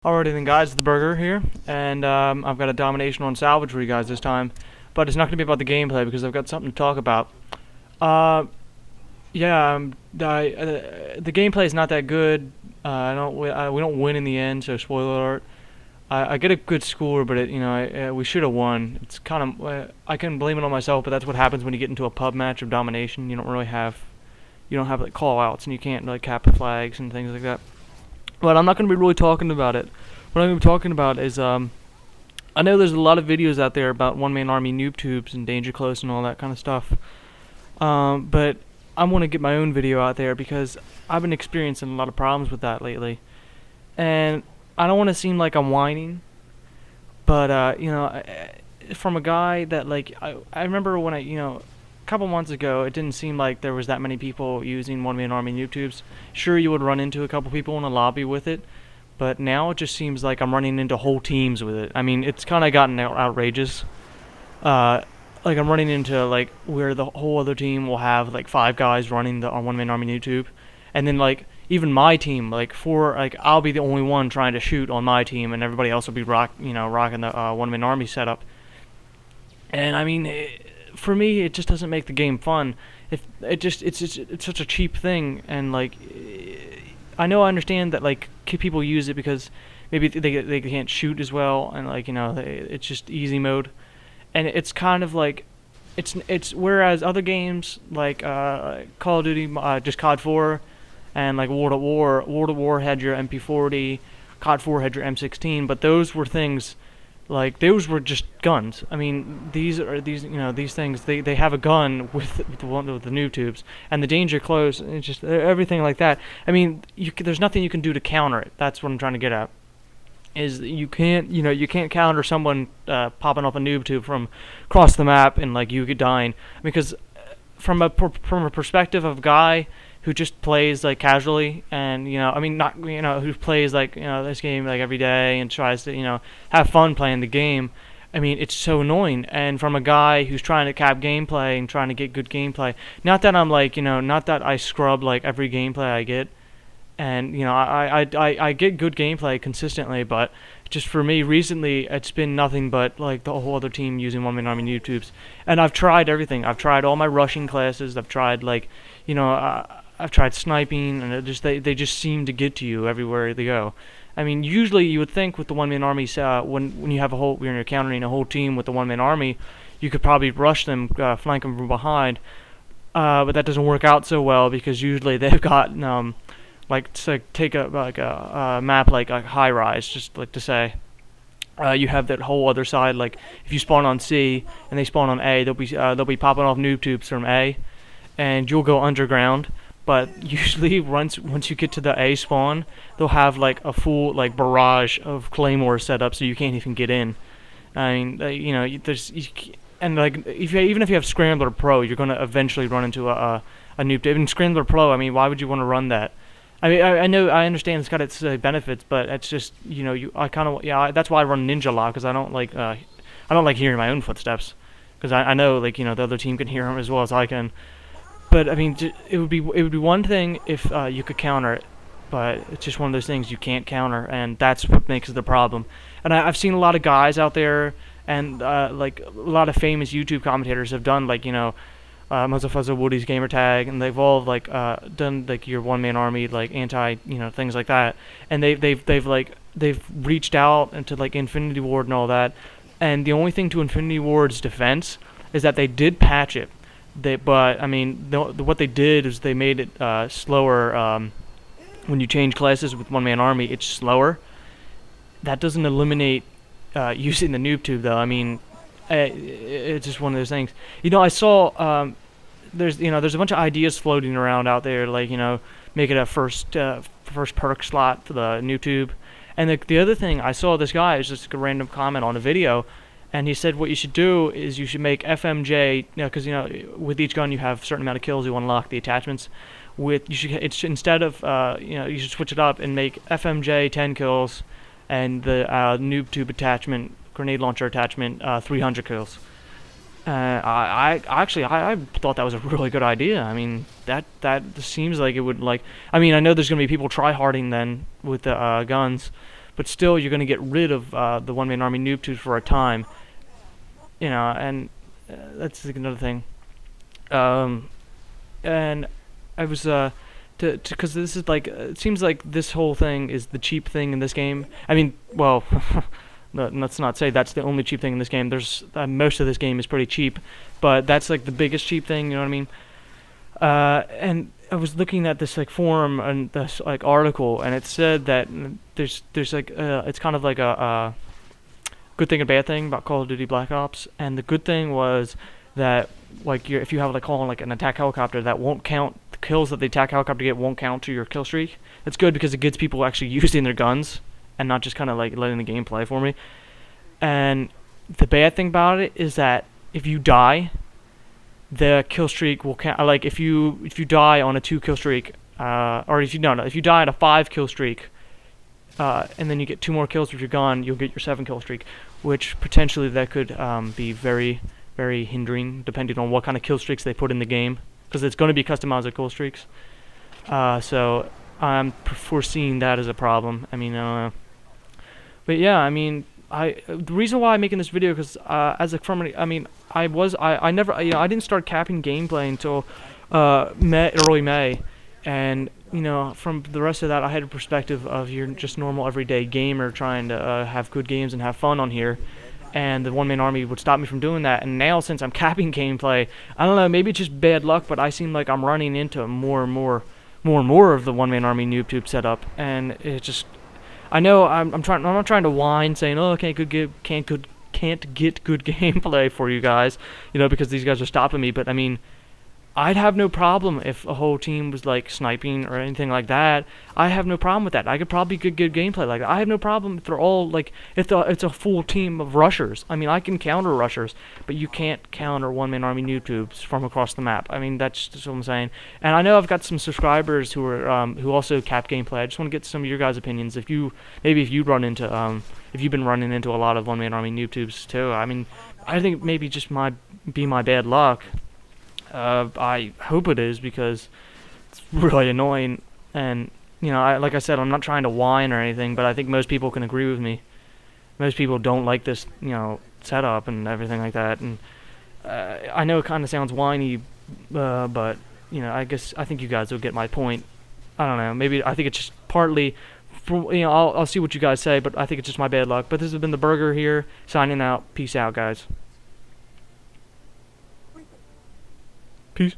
Alrighty then guys, it's the Burger here, and I've got a domination on Salvage for you guys this time, but it's not going to be about the gameplay because I've got something to talk about. Uh, yeah, the gameplay is not that good. We don't win in the end, so spoiler alert. I get a good score, but we should have won. It's kind of I can blame it on myself, but that's what happens when you get into a pub match of domination. You don't have like call outs, and you can't like cap flags and things like that. But I'm not going to be really talking about it. What I'm going to be talking about is, I know there's a lot of videos out there about one-man army noob tubes and danger close and all that kind of stuff. But I want to get my own video out there because I've been experiencing a lot of problems with that lately. And I don't want to seem like I'm whining, but, from a guy that, like, I remember when a couple months ago, it didn't seem like there was that many people using one-man army noob tubes. Sure, you would run into a couple people in a lobby with it, but now it just seems like I'm running into whole teams with it. I mean, it's kind of gotten outrageous. Like I'm running into like where the whole other team will have like 5 guys running the one-man army noob tube, and then like even my team, like I'll be the only one trying to shoot on my team, and everybody else will be rocking the one-man army setup. And I mean, for me, it just doesn't make the game fun. It's such a cheap thing, and like I understand that like people use it because maybe they can't shoot as well, and like it's just easy mode, and it's kind of like it's whereas other games like Call of Duty, just COD 4, and like World at War had your MP40, COD 4 had your M16, but those were things. Like those were just guns. I mean, these things. They have a gun with the noob tubes and the danger close. And it's just everything like that. I mean, there's nothing you can do to counter it. That's what I'm trying to get at. Is you can't counter someone popping off a noob tube from across the map and like you dying, because from a perspective of a guy who just plays like casually, and who plays like this game like every day and tries to have fun playing the game. I mean, it's so annoying. And from a guy who's trying to cap gameplay and trying to get good gameplay, not that I'm like not that I scrub like every gameplay I get, and I get good gameplay consistently, but just for me recently it's been nothing but like the whole other team using one-man army noob tubes. And I've tried everything. I've tried all my rushing classes. I've tried like I've tried sniping, and they just seem to get to you everywhere they go. I mean, usually you would think with the one-man army, when you're encountering a whole team with the one-man army, you could probably rush them, flank them from behind. But that doesn't work out so well because usually they've got take a map like a high rise, just like to say. You have that whole other side. Like if you spawn on C and they spawn on A, they'll be popping off noob tubes from A, and you'll go underground. But usually once you get to the A spawn, they'll have like a full like barrage of claymores set up, so you can't even get in. I mean, and like even if you have Scrambler Pro, you're gonna eventually run into a noob. Even Scrambler Pro, I mean, why would you want to run that? I mean, I understand it's got its benefits, but it's just that's why I run Ninja a lot, because I don't like hearing my own footsteps, because I know like the other team can hear them as well as I can. But I mean, it would be one thing if you could counter it, but it's just one of those things you can't counter, and that's what makes it the problem. And I've seen a lot of guys out there, and like a lot of famous YouTube commentators have done like Muzzafuzza Woody's gamer tag, and they've all like done like your one-man army like anti things like that, and they've reached out into like Infinity Ward and all that, and the only thing to Infinity Ward's defense is that they did patch it. But I mean, what they did is they made it slower. When you change classes with one-man army, it's slower. That doesn't eliminate using the noob tube, though. I mean, it's just one of those things. I saw there's a bunch of ideas floating around out there, like make it a first perk slot for the noob tube. And the other thing I saw, this guy is just a random comment on a video. And he said what you should do is you should make FMJ, because with each gun you have a certain amount of kills, you unlock the attachments. Instead of you should switch it up and make FMJ 10 kills, and the noob tube attachment, grenade launcher attachment, 300 kills. I thought that was a really good idea. I mean, that seems like it would I mean, I know there's gonna be people tryharding then with the guns. but still you're going to get rid of the one-man army noob tubes for a time, you know, and that's like another thing. And I was because this is like it seems like this whole thing is the cheap thing in this game. I mean, well, let's not say that's the only cheap thing in this game. There's most of this game is pretty cheap, but that's like the biggest cheap thing. You know what I mean? And I was looking at this like forum and this like article, and it said that there's like it's kind of like a good thing and bad thing about Call of Duty Black Ops. And the good thing was that like if you have like calling like an attack helicopter, that won't count. The kills that the attack helicopter get won't count to your kill streak. That's good because it gets people actually using their guns and not just kind of like letting the game play for me. And the bad thing about it is that if you die, the kill streak will count. Like if you die on a 2 kill streak, or if you die on a 5 kill streak, and then you get 2 more kills with your gun, you'll get your 7 kill streak, which potentially that could be very, very hindering depending on what kind of kill streaks they put in the game, because it's going to be customized kill streaks. So I'm foreseeing that as a problem. I mean, but yeah, I mean, the reason why I'm making this video because as a I mean, I never, you know, I didn't start capping gameplay until early May, and you know, from the rest of that, I had a perspective of you're just normal everyday gamer trying to have good games and have fun on here, and the one-man army would stop me from doing that. And now, since I'm capping gameplay, I don't know, maybe it's just bad luck, but I seem like I'm running into more and more of the one-man army noob tube setup, and it just, I know I'm not trying to whine saying, oh, can't get good gameplay for you guys, you know, because these guys are stopping me. But I mean, I'd have no problem if a whole team was like sniping or anything like that. I have no problem with that. I could probably get good gameplay like that. I have no problem if they're all like, if it's a full team of rushers. I mean, I can counter rushers, but you can't counter one-man army noob tubes from across the map. I mean, that's just what I'm saying. And I know I've got some subscribers who are who also cap gameplay. I just want to get some of your guys' opinions. If you've been running into a lot of one-man army noob tubes too. I mean, I think maybe just be my bad luck. I hope it is, because it's really annoying. And you know, like I said, I'm not trying to whine or anything, but I think most people can agree with me. Most people don't like this, you know, setup and everything like that. And I know it kind of sounds whiny, but you know, I think you guys will get my point. I don't know. Maybe I think it's just partly, you know, I'll see what you guys say, but I think it's just my bad luck. But this has been the Burger here, signing out. Peace out, guys. Peace.